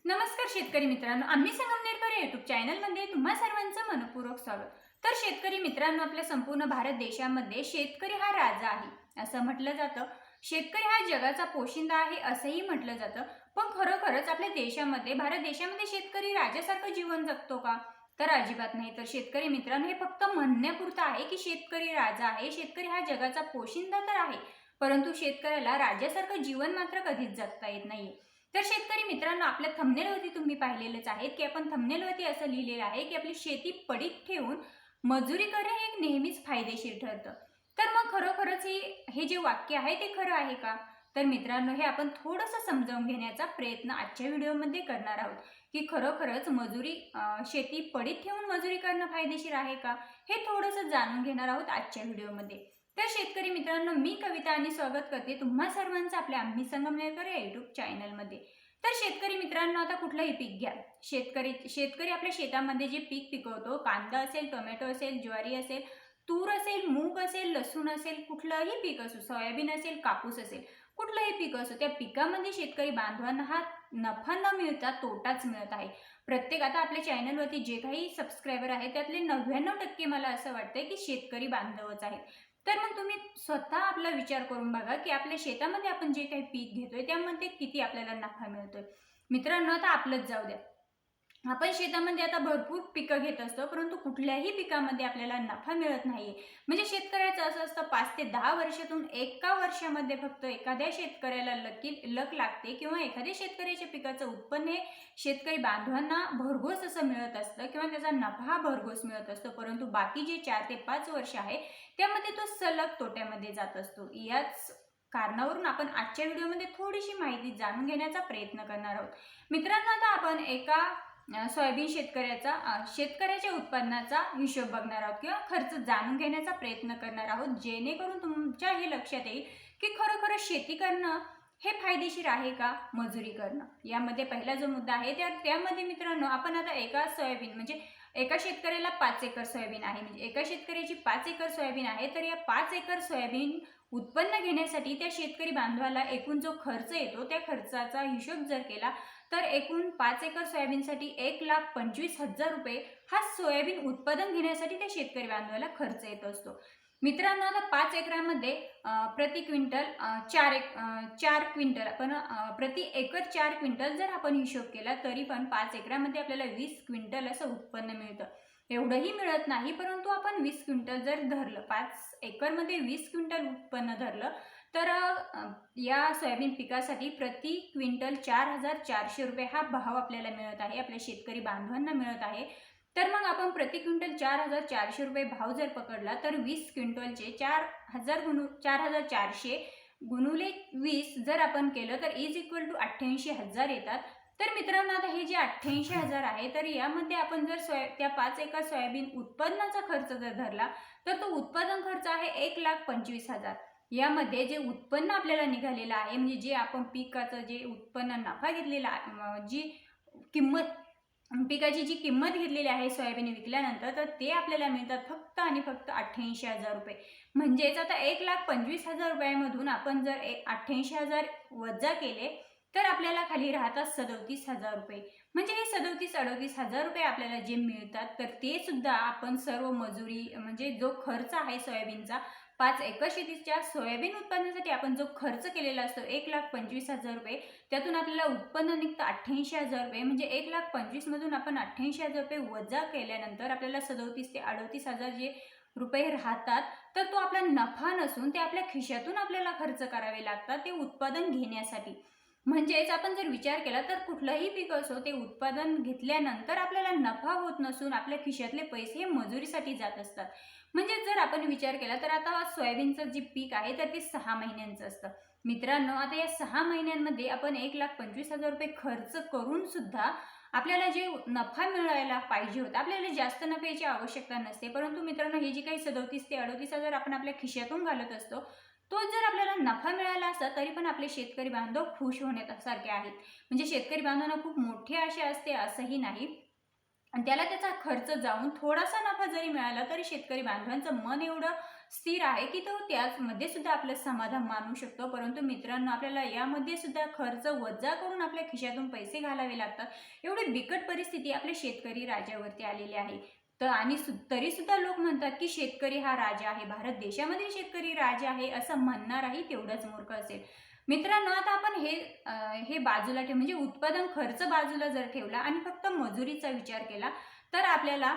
नमस्कार शेतकरी मित्रांनो, आम्ही संगमनेरकर युट्यूब चॅनलमध्ये तुम्हा सर्वांचं मनपूर्वक स्वागत. तर शेतकरी मित्रांनो, आपल्या संपूर्ण भारत देशामध्ये शेतकरी हा राजा आहे असं म्हटलं जातं. शेतकरी हा जगाचा पोशिंदा आहे असंही म्हटलं जातं. पण खरोखरच आपल्या देशामध्ये, भारत देशामध्ये शेतकरी राजासारखं जीवन जगतो का? तर अजिबात नाही. तर शेतकरी मित्रांनो, हे फक्त म्हणण्यापुरतं आहे की शेतकरी राजा आहे, शेतकरी हा जगाचा पोशिंदा तर आहे, परंतु शेतकऱ्याला राजासारखं जीवन मात्र कधीच जगता येत नाहीये. तर शेतकरी मित्रांनो, आपल्या थंबनेलवरती तुम्ही पाहिलेलेच आहे की आपण थंबनेलवरती असं लिहिलेलं आहे की आपली शेती पडीक ठेवून मजुरी करणे हे नेहमीच फायदेशीर ठरतं. तर मग खरोखरच हे जे वाक्य आहे ते खरं आहे का? तर मित्रांनो, हे आपण थोडंसं समजावून घेण्याचा प्रयत्न आजच्या व्हिडिओमध्ये करणार आहोत की खरोखरच शेती पडीक ठेवून मजुरी करणं फायदेशीर आहे का, हे थोडंसं जाणून घेणार आहोत आजच्या व्हिडिओमध्ये. तर शेतकरी मित्रांनो, मी कविता आणि स्वागत करते तुम्हा सर्वांचं आपल्या आम्ही संगमनेरकर या युट्यूब चॅनलमध्ये. तर शेतकरी मित्रांनो, आता कुठलंही पीक घ्या. शेतकरी शेतकरी आपल्या शेतामध्ये जे पीक पिकवतो, कांदा असेल, टोमॅटो असेल, ज्वारी असेल, तूर असेल, मूग असेल, लसूण असेल, कुठलंही पीक असो, सोयाबीन असेल, कापूस असेल, कुठलंही पीक असो, त्या पिकामध्ये शेतकरी बांधवांना हा नफा न मिळता तोटाच मिळत आहे. आता आपल्या चॅनलवरती जे काही सबस्क्रायबर आहेत त्यातले 99% मला असं वाटतंय की शेतकरी बांधवच आहेत. तर मग तुम्ही स्वतः आपला विचार करून बघा की आपल्या शेतामध्ये आपण जे काही पीक घेतोय त्यामध्ये किती आपल्याला नफा मिळतोय. मित्रांनो, आता आपलंच जाऊ द्या. आपण शेतामध्ये आता भरपूर पिकं घेत असतो, परंतु कुठल्याही पिकामध्ये आपल्याला नफा मिळत नाहीये. म्हणजे शेतकऱ्याचं असं असतं, 5 ते 10 वर्षातून एका वर्षामध्ये फक्त एखाद्या शेतकऱ्याला लक लागते किंवा एखाद्या शेतकऱ्याच्या पिकाचं उत्पन्न हे शेतकरी बांधवांना भरघोस असं मिळत असतं किंवा त्याचा नफा हा भरघोस मिळत असतो. परंतु बाकी जे 4 ते 5 वर्ष आहे त्यामध्ये तो सलग तोट्यामध्ये जात असतो. याच कारणावरून आपण आजच्या व्हिडिओमध्ये थोडीशी माहिती जाणून घेण्याचा प्रयत्न करणार आहोत. मित्रांनो, आता आपण एका सोयाबीन शेतकऱ्याच्या उत्पन्नाचा हिशोब बघणार आहोत किंवा खर्च जाणून घेण्याचा प्रयत्न करणार आहोत, जेणेकरून तुमच्या हे लक्षात येईल की खरोखर शेती करणं हे फायदेशीर आहे का मजुरी करणं. यामध्ये पहिला जो मुद्दा आहे त्यामध्ये मित्रांनो, आपण आता एका शेतकऱ्याला 5 एकर सोयाबीन आहे, म्हणजे एका शेतकऱ्याची 5 एकर सोयाबीन आहे. तर या 5 एकर सोयाबीन उत्पन्न घेण्यासाठी त्या शेतकरी बांधवाला एकूण जो खर्च येतो त्या खर्चाचा हिशोब जर केला तर एकूण 5 एकर सोयाबीनसाठी 1,25,000 रुपये हा सोयाबीन उत्पादन घेण्यासाठी त्या शेतकरी बांधवाला खर्च येत असतो. मित्रांनो, आता 5 एकरामध्ये प्रति क्विंटल 4 क्विंटल आपण प्रति एकर 4 क्विंटल जर आपण हिशोब केला तरी पण 5 एकरामध्ये आपल्याला 20 क्विंटल असं उत्पन्न मिळतं. एवढंही मिळत नाही, परंतु आपण 20 क्विंटल जर धरलं, 5 एकरमध्ये 20 क्विंटल उत्पन्न धरलं तर या सोयाबीन पिकासाठी प्रति क्विंटल 4,400 रुपये हा भाव आपल्याला मिळत आहे, आपल्या शेतकरी बांधवांना मिळत आहे. तर मग आपण प्रति क्विंटल 4,400 रुपये भाव जर पकडला तर 20 क्विंटलचे 4,400 गुणुले 20 जर आपण केलं तर इज इक्वल टू 88,000 येतात. तर मित्रांनो, आता हे जे 88,000 आहे, तर यामध्ये आपण जर त्या 5 एकर सोयाबीन उत्पन्नाचा खर्च जर धरला तर तो उत्पादन खर्च आहे 1,25,000. यामध्ये जे उत्पन्न आपल्याला निघालेलं आहे, म्हणजे जे आपण पिकाचं जे उत्पन्न नफा घेतलेला, जी किंमत पिकाची जी किंमत घेतलेली आहे सोयाबीन विकल्यानंतर, तर ते आपल्याला मिळतात फक्त आणि फक्त 88,000 रुपये. म्हणजेच आता 1,25,000 रुपयामधून आपण जर 88,000 वजा केले तर आपल्याला खाली राहतात 37,000 रुपये. म्हणजे हे 37-38,000 रुपये आपल्याला जे मिळतात, तर ते सुद्धा आपण सर्व मजुरी, म्हणजे जो खर्च आहे सोयाबीनचा, 5 एकर शेतीच्या सोयाबीन उत्पादनासाठी आपण जो खर्च केलेला असतो 1,25,000 रुपये, त्यातून आपल्याला उत्पन्न निघतं 88,000 रुपये. म्हणजे 1,25,000 मधून आपण 88,000 रुपये वजा केल्यानंतर आपल्याला 37 ते 38,000 जे रुपये राहतात, तर तो आपला नफा नसून ते आपल्या खिशातून आपल्याला खर्च करावे लागतात ते उत्पादन घेण्यासाठी. म्हणजेच आपण जर विचार केला तर कुठलंही पीक असो, ते उत्पादन घेतल्यानंतर आपल्याला नफा होत नसून आपल्या खिशातले पैसे हे मजुरीसाठी जात असतात. म्हणजे जर आपण विचार केला तर आता सोयाबीनचं जे पीक आहे तर ते 6 महिन्यांचं असतं. मित्रांनो, आता या 6 महिन्यांमध्ये आपण 1,25,000 रुपये खर्च करून सुद्धा आपल्याला जे नफा मिळायला पाहिजे होता, आपल्याला जास्त नफ्याची आवश्यकता नसते, परंतु मित्रांनो, हे जे काही 37 ते 38,000 आपण आपल्या खिशातून घालत असतो, तो जर आपल्याला नफा मिळाला असता तरी पण आपले शेतकरी बांधव खुश होण्यासारखे आहेत. म्हणजे शेतकरी बांधवांना खूप मोठी आशा असते असंही नाही, आणि त्याला त्याचा खर्च जाऊन थोडासा नफा जरी मिळाला तरी शेतकरी बांधवांचं मन एवढं स्थिर आहे की तो त्यामध्ये सुद्धा आपलं समाधान मानू शकतो. परंतु मित्रांनो, आपल्याला यामध्ये सुद्धा खर्च वजा करून आपल्या खिशातून पैसे घालावे लागतात. एवढी बिकट परिस्थिती आपल्या शेतकरी राजावरती आलेली आहे. तर आणि तरी सुद्धा लोक म्हणतात की शेतकरी हा राजा आहे, भारत देशामध्ये शेतकरी राजा आहे, असं म्हणणाराही तेवढाच मूर्ख असेल. मित्रांनो, आता आपण हे बाजूला ठेव, म्हणजे उत्पादन खर्च बाजूला जर ठेवला आणि फक्त मजुरीचा विचार केला, तर आपल्याला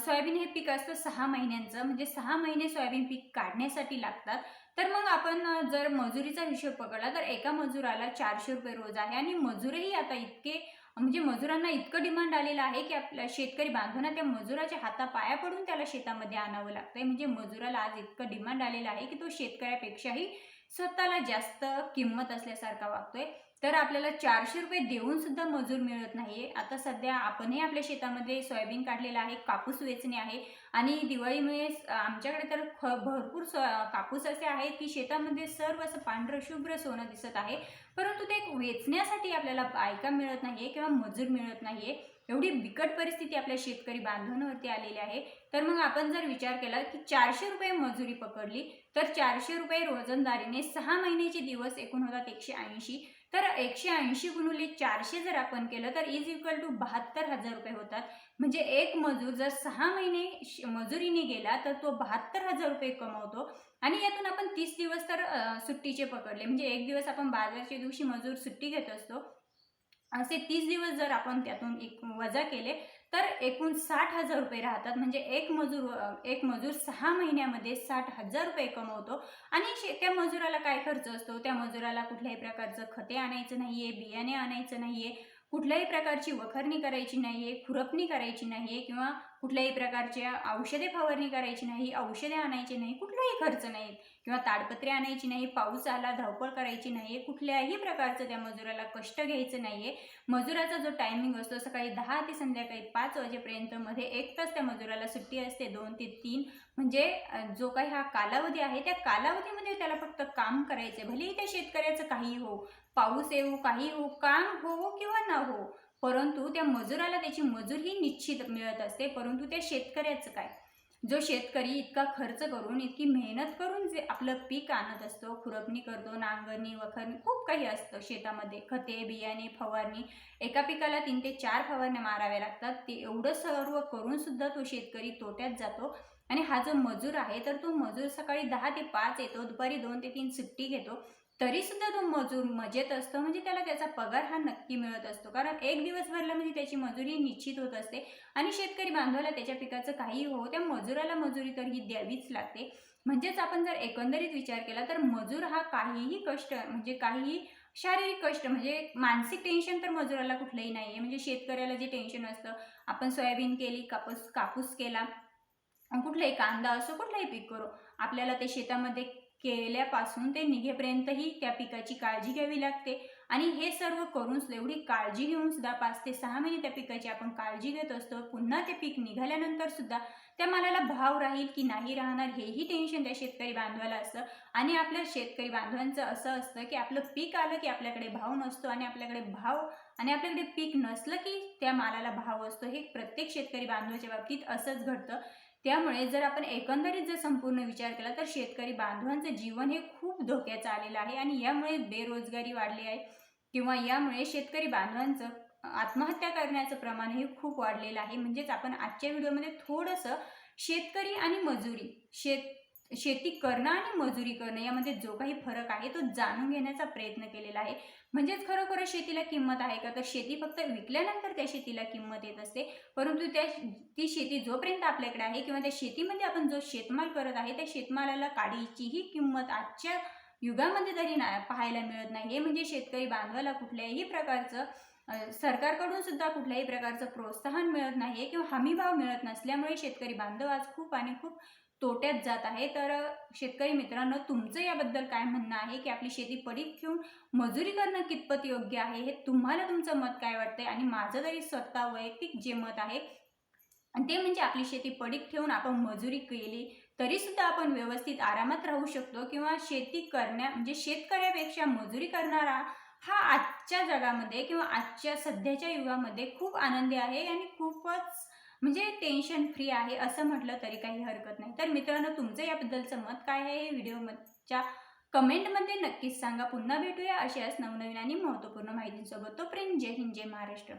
सोयाबीन हे पीक असतं 6 महिन्यांचं, म्हणजे 6 महिने सोयाबीन पीक काढण्यासाठी लागतात. तर मग आपण जर मजुरीचा हिशोब पकडला तर एका मजुराला 400 रुपये रोज आहे. आणि मजूरही आता इतके, म्हणजे मजुरांना इतकं डिमांड आलेलं आहे की आपल्या शेतकरी बांधवांना त्या मजुराच्या हातापाया पडून त्याला शेतामध्ये आणावं लागतंय. म्हणजे मजुराला आज इतकं डिमांड आलेलं आहे की तो शेतकऱ्यापेक्षाही स्वतःला जास्त किंमत असल्यासारखा वागतोय. तर आपल्याला 400 रुपये देऊन सुद्धा मजूर मिळत नाहीये. आता सध्या आपणही आपल्या शेतामध्ये सोयाबीन काढलेला आहे, कापूस वेचणे आहे आणि दिवाळीमुळे आमच्याकडे तर भरपूर कापूस असे आहेत की शेतामध्ये सर्व असं पांढरं शुभ्र सोनं दिसत आहे. परंतु ते वेचण्यासाठी आपल्याला बायका मिळत नाहीये किंवा मजूर मिळत नाहीये. एवढी बिकट परिस्थिती आपल्या शेतकरी बांधवांवरती आलेली आहे. तर मग आपण जर विचार केला की 400 रुपये मजुरी पकडली, तर 400 रुपये रोजंदारीने 6 महिन्याचे दिवस एकूण होतात 180. तर 180 गुणिले 400 जर आपण केलं तर इज इक्वल टू 72,000 रुपये होतात. म्हणजे एक मजूर जर 6 महिने मजुरीने गेला तर तो 72,000 रुपये कमवतो. आणि यातून आपण 30 दिवस तर सुट्टीचे पकडले, म्हणजे एक दिवस आपण बाजारच्या दिवशी मजूर सुट्टी घेत असतो, असे 30 दिवस जर आपण त्यातून एक वजा केले तर एकूण 60,000 रुपये राहतात. म्हणजे एक मजूर 6 महिन्यामध्ये 60,000 रुपये कमवतो. आणि त्या मजुराला काय खर्च असतो? त्या मजुराला कुठल्याही प्रकारचं खते आणायचं नाहीये, बियाणे आणायचं नाहीये, कुठल्याही प्रकारची वखरणी करायची नाहीये, खुरपणी करायची नाहीये किंवा कुठल्याही प्रकारच्या औषधे फवारणी करायची नाही, औषधे आणायची नाही, कुठलाही खर्च नाही किंवा ताडपत्रे आणायची नाही, पाऊस आला धावपळ करायची नाहीये, कुठल्याही प्रकारचं त्या मजुराला कष्ट घ्यायचं नाहीये. मजुराचा जो टायमिंग असतो सकाळी 10 ते संध्याकाळी 5 वाजेपर्यंत, मध्ये 1 तास त्या मजुराला सुट्टी असते, 2 ते 3, म्हणजे जो काही हा कालावधी आहे त्या कालावधीमध्ये त्याला फक्त काम करायचंय. भलेही त्या शेतकऱ्याचं काही हो, पाऊस येऊ, काही हो, काम हो किंवा न हो, परंतु त्या मजुराला त्याची मजूर ही निश्चित मिळत असते. परंतु त्या शेतकऱ्याचं काय? जो शेतकरी इतका खर्च करून, इतकी मेहनत करून जे आपलं पीक आणत असतो, खुरपणी करतो, नांगरणी, वखरणी, खूप काही असतं शेतामध्ये, खते, बियाणे, फवारणी, एका पिकाला 3 ते 4 फवारण्या माराव्या लागतात. ते एवढं सर्व करून सुद्धा तो शेतकरी तोट्यात जातो. आणि हा जो मजूर आहे तर तो मजूर सकाळी 10 ते 5 येतो, दुपारी 2 ते 3 सुट्टी घेतो, तरी सुद्धा तो मजूर मजेत असतो. म्हणजे त्याला त्याचा पगार हा नक्की मिळत असतो, कारण एक दिवस भरला म्हणजे त्याची मजुरी निश्चित होत असते. आणि शेतकरी बांधवाला त्याच्या पिकाचं काही हो, त्या मजुराला मजुरी तर ही द्यावीच लागते. म्हणजेच आपण जर एकंदरीत विचार केला तर मजूर हा काहीही कष्ट, म्हणजे काहीही शारीरिक कष्ट, म्हणजे मानसिक टेन्शन तर मजुराला कुठलंही नाहीये. म्हणजे शेतकऱ्याला जे टेन्शन असतं, आपण सोयाबीन केली, कापूस केला, कुठलाही कांदा असो, कुठलाही पीक करो, आपल्याला ते शेतामध्ये केल्यापासून ते निघेपर्यंतही त्या पिकाची काळजी घ्यावी लागते. आणि हे सर्व करून सुद्धा, एवढी काळजी घेऊन सुद्धा 5 ते 6 महिने त्या पिकाची आपण काळजी घेत असतो. पुन्हा ते पीक निघाल्यानंतर सुद्धा त्या मालाला भाव राहील की नाही राहणार हेही टेन्शन त्या शेतकरी बांधवाला असतं. आणि आपल्या शेतकरी बांधवांचं असं असतं की आपलं पीक आलं की आपल्याकडे भाव नसतो, आणि आपल्याकडे पीक नसलं की त्या मालाला भाव असतो. हे प्रत्येक शेतकरी बांधवाच्या बाबतीत असंच घडतं. त्यामुळे जर आपण एकंदरीत जर संपूर्ण विचार केला तर शेतकरी बांधवांचं जीवन हे खूप धोक्याचं आलेलं आहे. आणि यामुळे बेरोजगारी वाढली आहे, किंवा यामुळे शेतकरी बांधवांचं आत्महत्या करण्याचं प्रमाण हे खूप वाढलेलं आहे. म्हणजेच आपण आजच्या व्हिडिओमध्ये थोडंसं शेतकरी आणि मजुरी, शेती करणं आणि मजुरी करणं यामध्ये जो काही फरक आहे तो जाणून घेण्याचा प्रयत्न केलेला आहे. म्हणजेच खरोखर शेतीला किंमत आहे का? तर शेती फक्त विकल्यानंतर त्या शेतीला किंमत येत असते. परंतु ती शेती जोपर्यंत आपल्याकडे आहे, किंवा त्या शेतीमध्ये आपण जो शेतमाल करत आहे त्या शेतमालाला काडीचीही किंमत आजच्या युगामध्ये तरी पाहायला मिळत नाही. हे म्हणजे शेतकरी बांधवाला कुठल्याही प्रकारचं सरकारकडून सुद्धा कुठल्याही प्रकारचं प्रोत्साहन मिळत नाही, किंवा हमीभाव मिळत नसल्यामुळे शेतकरी बांधव आज खूप आणि खूप तोट्यात जात आहे. तर शेतकरी मित्रांनो, तुमचं याबद्दल काय म्हणणं आहे की आपली शेती पडीक ठेवून मजुरी करणं कितपत योग्य आहे, हे तुम्हाला तुमचं मत काय वाटतंय? आणि माझं तरी स्वतः वैयक्तिक जे मत आहे ते म्हणजे आपली शेती पडीक ठेवून आपण मजुरी केली तरी सुद्धा आपण व्यवस्थित आरामात राहू शकतो, किंवा म्हणजे शेतकऱ्यापेक्षा मजुरी करणारा हा आजच्या जगामध्ये किंवा आजच्या सध्याच्या युगामध्ये खूप आनंदी आहे आणि खूपच म्हणजे टेन्शन फ्री आहे असं म्हटलं तरी काही हरकत नाही. तर मित्रांनो, तुमचं याबद्दलचं मत काय आहे हे व्हिडिओच्या कमेंटमध्ये नक्कीच सांगा. पुन्हा भेटूया अशाच नवनवीन आणि महत्त्वपूर्ण माहितींसोबत. तोपर्यंत जय हिंद, जय महाराष्ट्र.